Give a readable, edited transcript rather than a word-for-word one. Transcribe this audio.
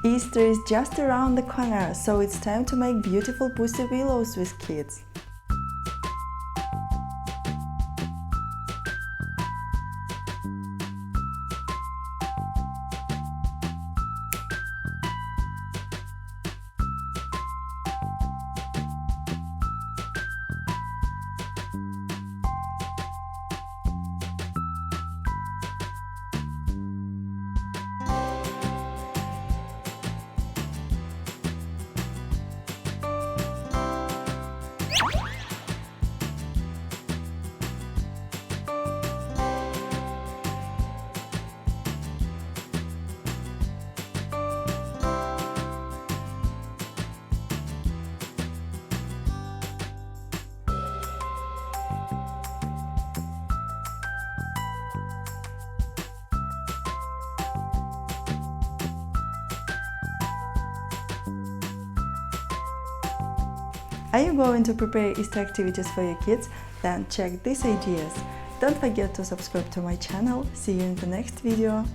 Easter is just around the corner, so it's time to make beautiful pussy willows with kids. Are you going to prepare Easter activities for your kids? Then check these ideas. Don't forget to subscribe to my channel. See you in the next video.